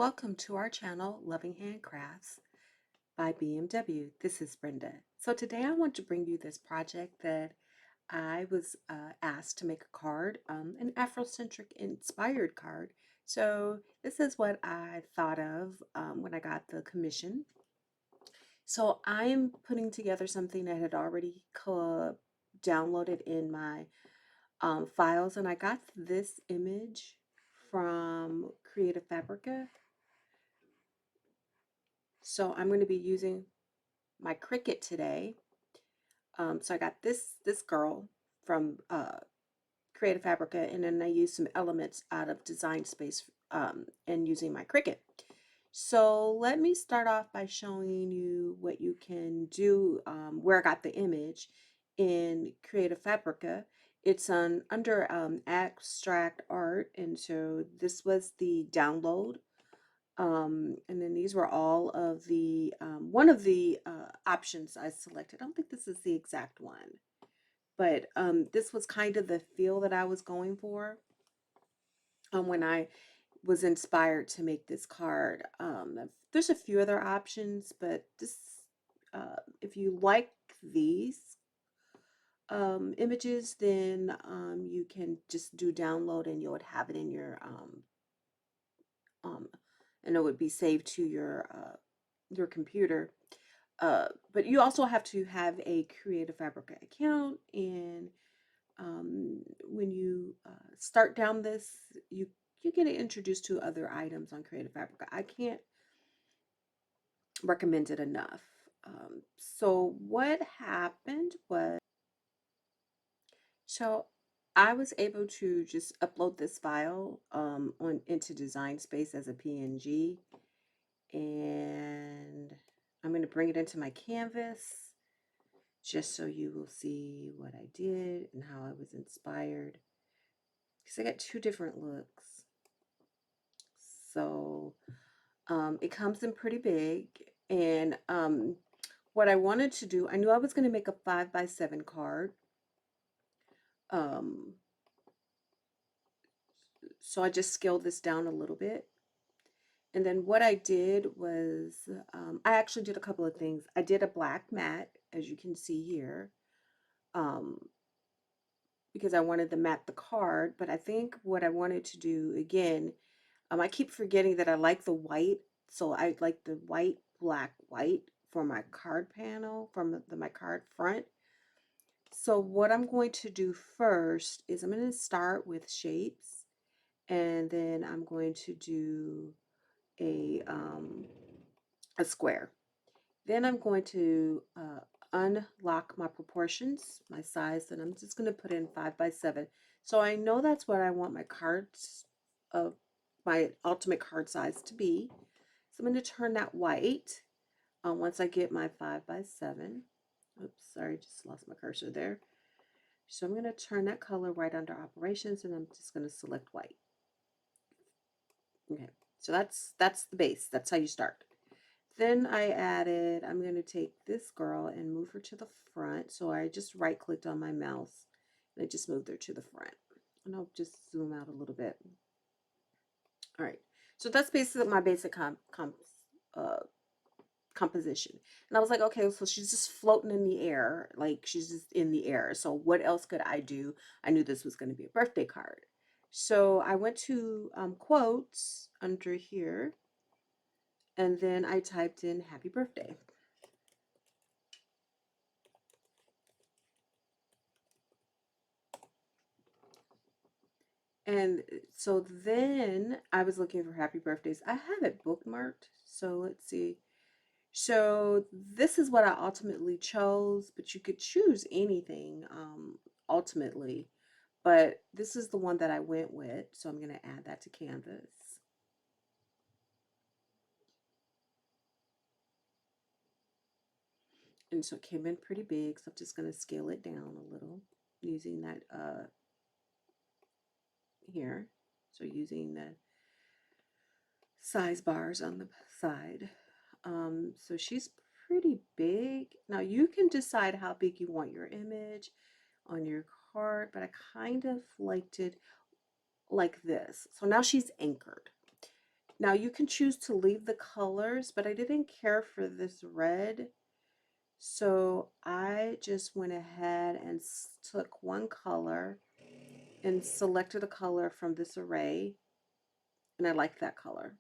welcome to our channel, Loving Handcrafts by BMW. This is Brenda. So today I want to bring you this project that I was asked to make a card, an Afrocentric inspired card. So this is what I thought of when I got the commission. So I'm putting together something that had already downloaded in my files, and I got this image from Creativefabrica. So I'm going to be using my Cricut today. So I got this girl from Creativefabrica, and then I used some elements out of Design Space and using my Cricut. So let me start off by showing you what you can do, where I got the image in Creativefabrica. It's under Abstract Art, and so this was the download. And then these were all of the one of the options I selected. I don't think this is the exact one, but this was kind of the feel that I was going for when I was inspired to make this card. There's a few other options, but this, if you like these images, then you can just do download and you would have it in your um, and it would be saved to your computer. But you also have to have a Creativefabrica account, and when you start down this, you get introduced to other items on Creativefabrica. I can't recommend it enough. So what happened was, so I was able to just upload this file on into Design Space as a PNG, and I'm going to bring it into my canvas just so you will see what I did and how I was inspired, because I got two different looks. So it comes in pretty big, and what I wanted to do, I knew I was going to make a 5x7 card. Um, so I just scaled this down a little bit. And then what I did was, I actually did a couple of things. I did a black mat, as you can see here, because I wanted to mat the card. But I think what I wanted to do, again, I keep forgetting that I like the white. So I like the white, black, white for my card panel, from my card front. So what I'm going to do first is I'm going to start with shapes, and then I'm going to do a square. Then I'm going to unlock my proportions, my size, and I'm just going to put in 5x7. So I know that's what I want my cards of my ultimate card size to be. So I'm going to turn that white once I get my 5x7. Oops, sorry, just lost my cursor there. So I'm going to turn that color right under operations, and I'm just going to select white. Okay, so that's the base. That's how you start. Then I'm going to take this girl and move her to the front. So I just right clicked on my mouse and I just moved her to the front. And I'll just zoom out a little bit. All right, so that's basically my basic composition. And I was like, okay, so she's just floating in the air, like she's just in the air. So what else could I do? I knew this was going to be a birthday card. So I went to quotes under here, and then I typed in happy birthday. And so then I was looking for happy birthdays. I have it bookmarked. So let's see. So this is what I ultimately chose, but you could choose anything ultimately. But this is the one that I went with. So I'm going to add that to Canvas. And so it came in pretty big. So I'm just going to scale it down a little using that here. So using the size bars on the side. So she's pretty big. Now you can decide how big you want your image on your card, but I kind of liked it like this. So now she's anchored. Now you can choose to leave the colors, but I didn't care for this red. So I just went ahead and took one color and selected a color from this array. And I like that color.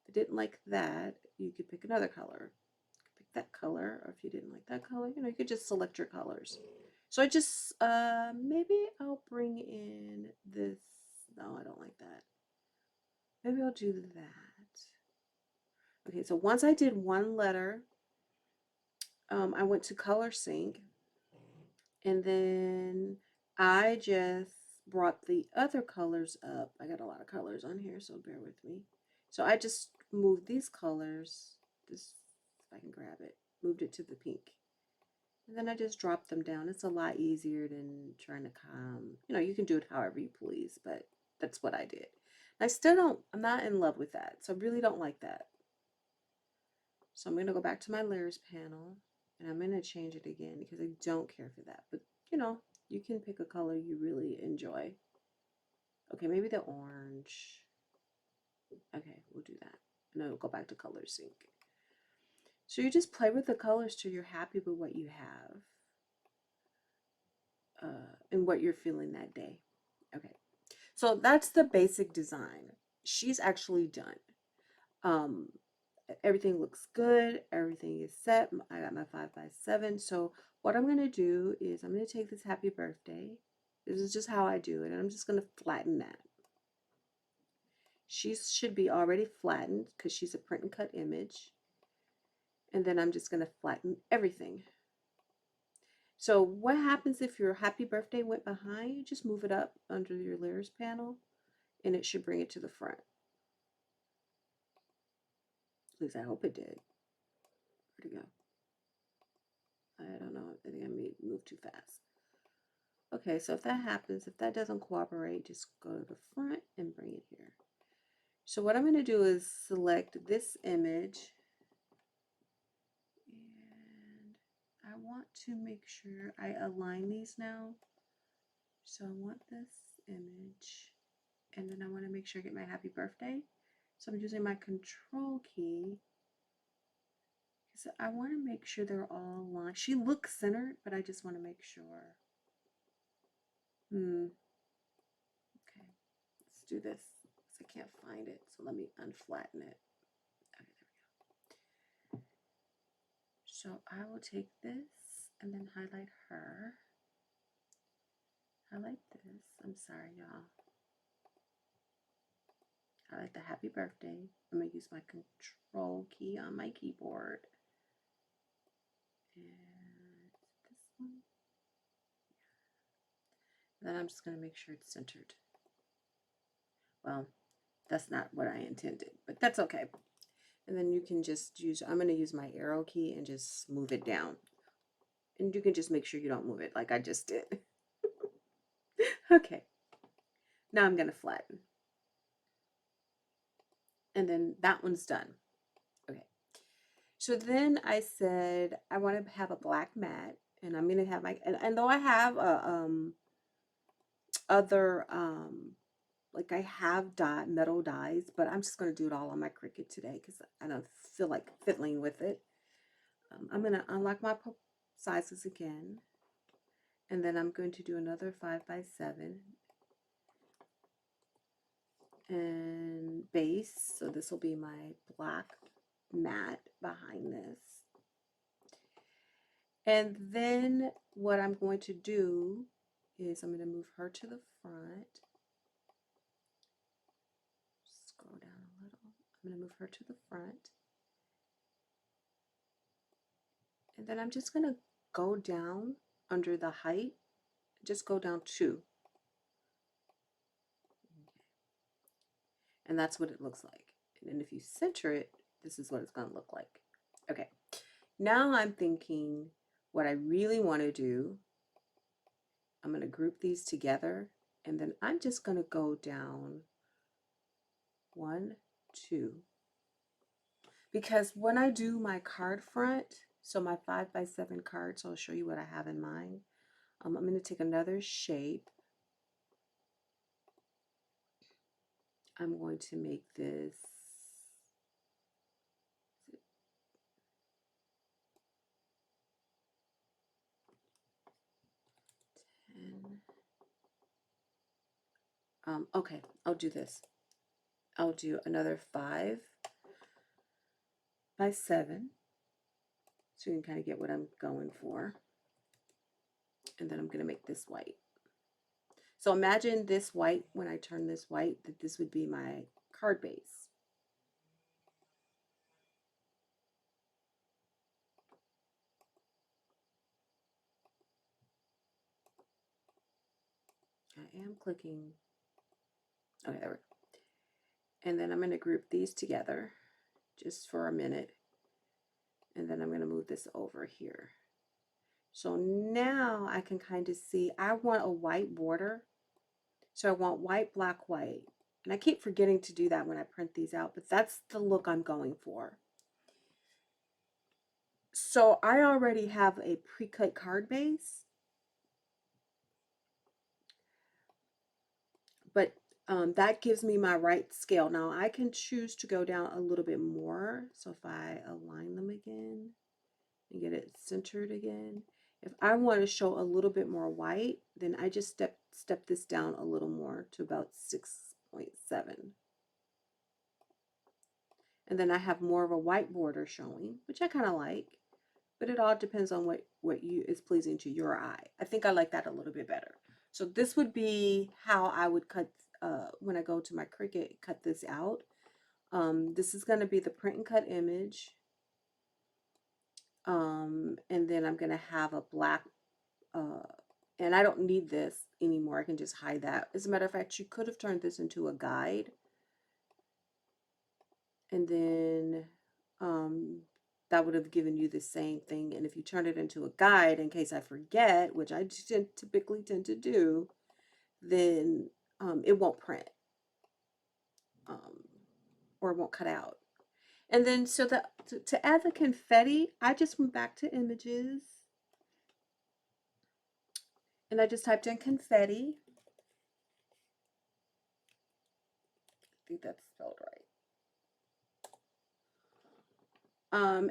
If you didn't like that, you could pick another color. You could pick that color, or if you didn't like that color, you could just select your colors. So I just, maybe I'll bring in this. No, I don't like that. Maybe I'll do that. Okay, so once I did one letter, I went to color sync, and then I just brought the other colors up. I got a lot of colors on here, so bear with me. So I just moved these colors, this, if I can grab it, moved it to the pink. And then I just dropped them down. It's a lot easier than trying to come, you can do it however you please, but that's what I did. I still don't, I'm not in love with that. So I really don't like that. So I'm going to go back to my layers panel, and I'm going to change it again because I don't care for that. But, you can pick a color you really enjoy. Okay, maybe the orange. Okay, we'll do that. And then we'll go back to color sync. So you just play with the colors till you're happy with what you have. And what you're feeling that day. Okay, so that's the basic design. She's actually done. Everything looks good. Everything is set. I got my 5x7. So what I'm going to do is I'm going to take this happy birthday. This is just how I do it. And I'm just going to flatten that. She should be already flattened because she's a print and cut image. And then I'm just going to flatten everything. So what happens if your happy birthday went behind? You just move it up under your layers panel and it should bring it to the front. At least I hope it did. Where'd it go? I don't know. I think I may move too fast. Okay, so if that happens, if that doesn't cooperate, just go to the front and bring it here. So what I'm going to do is select this image. And I want to make sure I align these now. So I want this image. And then I want to make sure I get my happy birthday. So I'm using my control key. So I want to make sure they're all aligned. She looks centered, but I just want to make sure. Okay, let's do this. I can't find it, so let me unflatten it. Okay, there we go. So I will take this and then highlight her. Highlight this. I'm sorry, y'all. Highlight the happy birthday. I'm going to use my control key on my keyboard. And this one. Then I'm just going to make sure it's centered. Well, that's not what I intended, but that's okay. And then you can just use, I'm going to use my arrow key and just move it down. And you can just make sure you don't move it like I just did. Okay. Now I'm going to flatten. And then that one's done. Okay. So then I said, I want to have a black mat. And I'm going to have my, and though I have other, like I have metal dies, but I'm just going to do it all on my Cricut today because I don't feel like fiddling with it. I'm going to unlock my sizes again. And then I'm going to do another 5x7 and base. So this will be my black mat behind this. And then what I'm going to do is I'm going to move her to the front. Scroll down a little. I'm going to move her to the front. And then I'm just going to go down under the height. Just go down 2. And that's what it looks like. And then if you center it, this is what it's going to look like. Okay. Now I'm thinking what I really want to do, I'm going to group these together. And then I'm just going to go down 1, 2. Because when I do my card front, so my 5x7 cards, I'll show you what I have in mind. I'm going to take another shape. I'm going to make this 10. Okay, I'll do this. I'll do another 5 by 7, so you can kind of get what I'm going for. And then I'm going to make this white. So imagine this white, when I turn this white, that this would be my card base. I am clicking. Okay, there we go. And then I'm going to group these together just for a minute. And then I'm going to move this over here. So now I can kind of see, I want a white border. So I want white, black, white. And I keep forgetting to do that when I print these out, but that's the look I'm going for. So I already have a pre-cut card base, but that gives me my right scale. Now I can choose to go down a little bit more. So if I align them again and get it centered again, if I want to show a little bit more white, then I just step this down a little more to about 6.7. And then I have more of a white border showing, which I kind of like, but it all depends on what is pleasing to your eye. I think I like that a little bit better. So this would be how I would cut, when I go to my Cricut, cut this out. This is going to be the print and cut image. And then I'm going to have a black, and I don't need this anymore. I can just hide that. As a matter of fact, you could have turned this into a guide. And then that would have given you the same thing. And if you turn it into a guide, in case I forget, which I typically tend to do, then it won't print or it won't cut out. And then so to add the confetti, I just went back to images and I just typed in confetti. I think that's spelled right.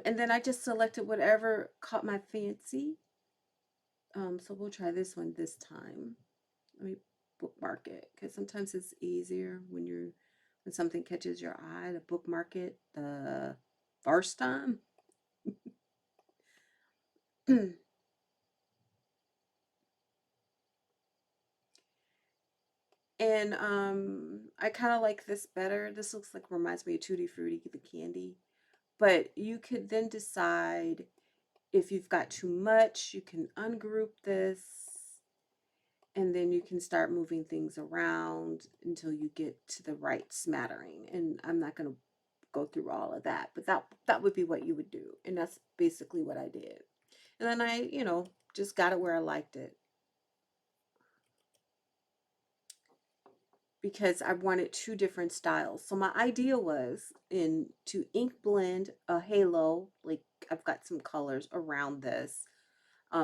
And then I just selected whatever caught my fancy. So we'll try this one this time. Let me bookmark it, because sometimes it's easier when something catches your eye to bookmark it the first time. And I kind of like this better. This looks like, reminds me of Tutti Frutti, the candy. But you could then decide if you've got too much, you can ungroup this, and then you can start moving things around until you get to the right smattering. And I'm not going to go through all of that, but that would be what you would do. And that's basically what I did. And then I, just got it where I liked it, because I wanted 2 different styles. So my idea was to ink blend a halo, like I've got some colors around this.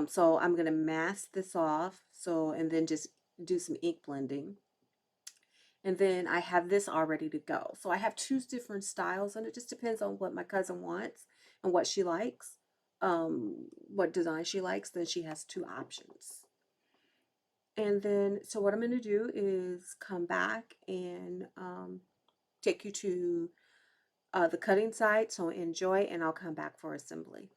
So I'm going to mask this off. And then just do some ink blending. And then I have this all ready to go. So I have 2 different styles, and it just depends on what my cousin wants and what she likes, what design she likes. Then she has 2 options. And then, so what I'm going to do is come back and take you to the cutting site. So enjoy, and I'll come back for assembly.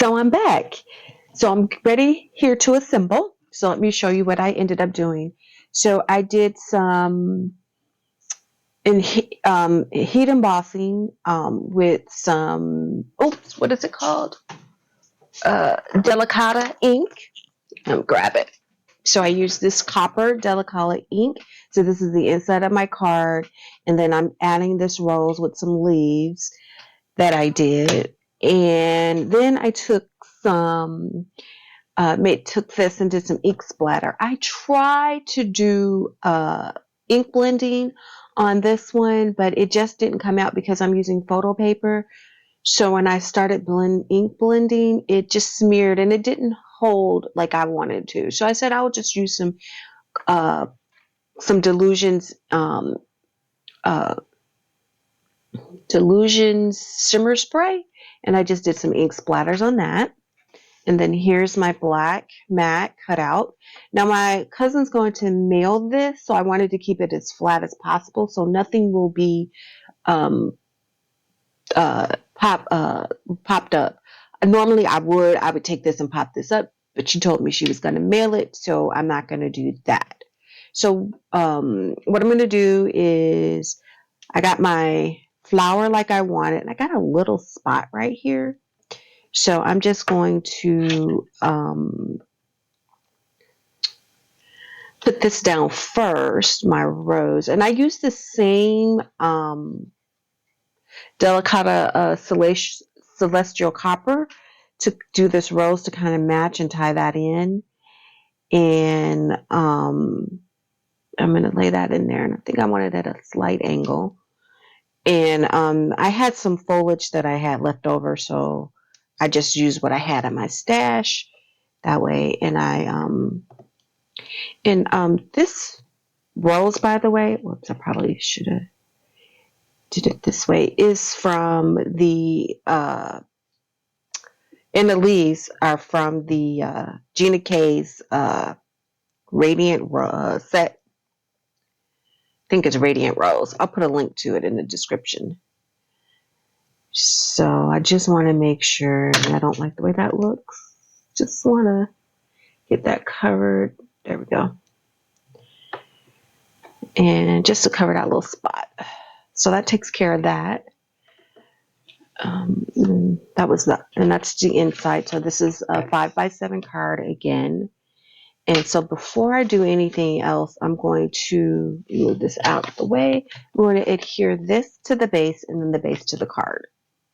So I'm back. So I'm ready here to assemble. So let me show you what I ended up doing. So I did some heat embossing with some, oops, what is it called? Delicata ink. Grab it. So I use this copper Delicata ink. So this is the inside of my card. And then I'm adding this rose with some leaves that I did. And then I took some took this and did some ink splatter. I tried to do ink blending on this one, but it just didn't come out because I'm using photo paper. So when I started ink blending, it just smeared and it didn't hold like I wanted to. So I said I would just use some uh, Delusions shimmer spray, and I just did some ink splatters on that. And then here's my black mat cut out. Now my cousin's going to mail this, so I wanted to keep it as flat as possible so nothing will be um, popped up. Normally I would take this and pop this up, but she told me she was going to mail it, so I'm not going to do that. So what I'm going to do is I got my flower like I wanted, and I got a little spot right here. So I'm just going to put this down first, my rose. And I use the same Delicata Celestial Copper to do this rose to kind of match and tie that in. And I'm going to lay that in there. And I think I want it at a slight angle. And I had some foliage that I had left over, so I just used what I had in my stash that way. And this rose, by the way, whoops, I probably should have did it this way, is from and the leaves are from the Gina K's Radiant set. I think it's Radiant Rose. I'll put a link to it in the description. So I just want to make sure, and I don't like the way that looks. Just want to get that covered. There we go. And just to cover that little spot. So that takes care of that. And that's the inside. So this is a 5x7 card again. And so before I do anything else, I'm going to move this out of the way. I'm going to adhere this to the base and then the base to the card.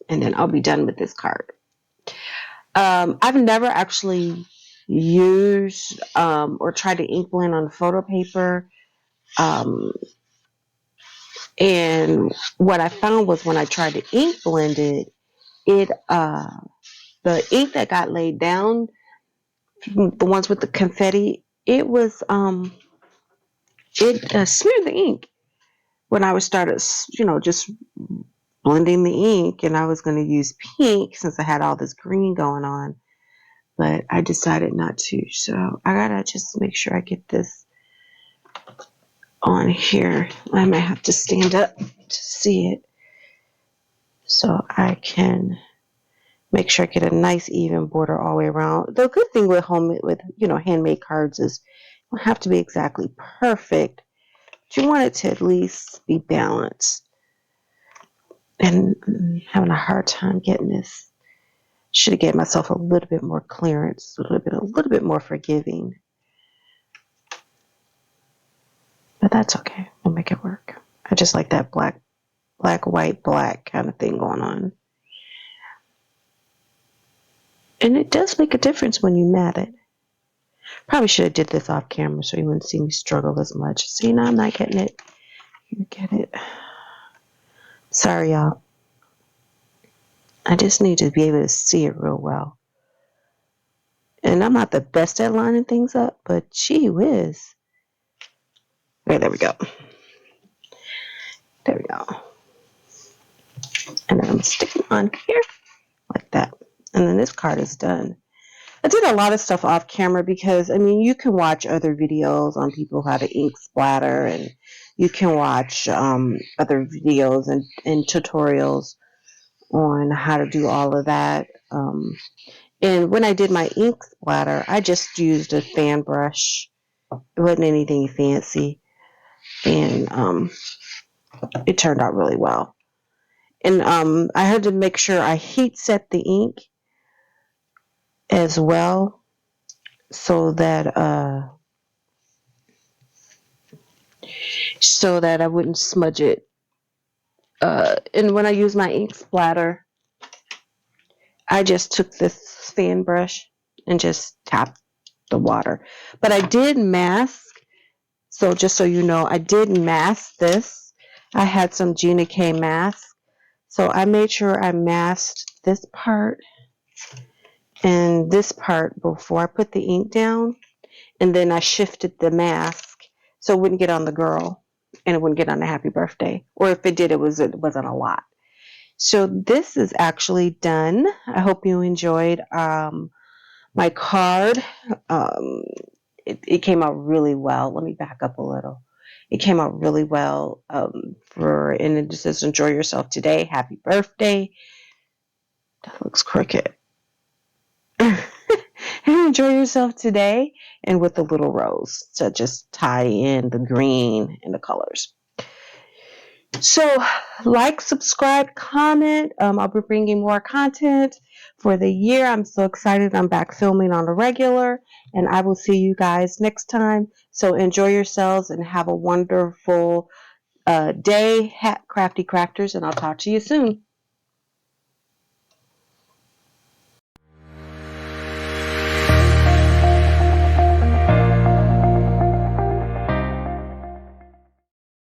And then I'll be done with this card. I've never actually used or tried to ink blend on photo paper. And what I found was when I tried to ink blend it, the ink that got laid down, the ones with the confetti, it was it smeared the ink when I was started, just blending the ink, and I was going to use pink since I had all this green going on, but I decided not to. So I gotta just make sure I get this on here. I might have to stand up to see it so I can make sure I get a nice even border all the way around. The good thing with handmade cards is you don't have to be exactly perfect, but you want it to at least be balanced. And having a hard time getting this. Should have given myself a little bit more clearance, a little bit more forgiving. But that's okay. We'll make it work. I just like that black, white, black kind of thing going on. And it does make a difference when you mat it. Probably should have did this off camera so you wouldn't see me struggle as much. See, now I'm not getting it. You get it. Sorry, y'all. I just need to be able to see it real well. And I'm not the best at lining things up, but gee whiz. Okay, there we go. There we go. And then I'm sticking on here like that. And then this card is done. I did a lot of stuff off camera because, you can watch other videos on people how to ink splatter, and you can watch other videos and tutorials on how to do all of that. And when I did my ink splatter, I just used a fan brush. It wasn't anything fancy. And it turned out really well. And I had to make sure I heat set the ink as well so that I wouldn't smudge it. And when I use my ink splatter, I just took this fan brush and just tapped the water. But I did mask, so just so you know, I did mask this. I had some Gina K mask. So I made sure I masked this part and this part before I put the ink down. And then I shifted the mask so it wouldn't get on the girl and it wouldn't get on the happy birthday. Or if it did, it wasn't a lot. So this is actually done. I hope you enjoyed my card. Um, it came out really well. Let me back up a little. It came out really well. And it just says, enjoy yourself today. Happy birthday. That looks crooked. Enjoy yourself today, and with the little rose to just tie in the green and the colors. So, like, subscribe, comment. I'll be bringing more content for the year. I'm so excited. I'm back filming on a regular, and I will see you guys next time. So, enjoy yourselves and have a wonderful day, crafty crafters, and I'll talk to you soon.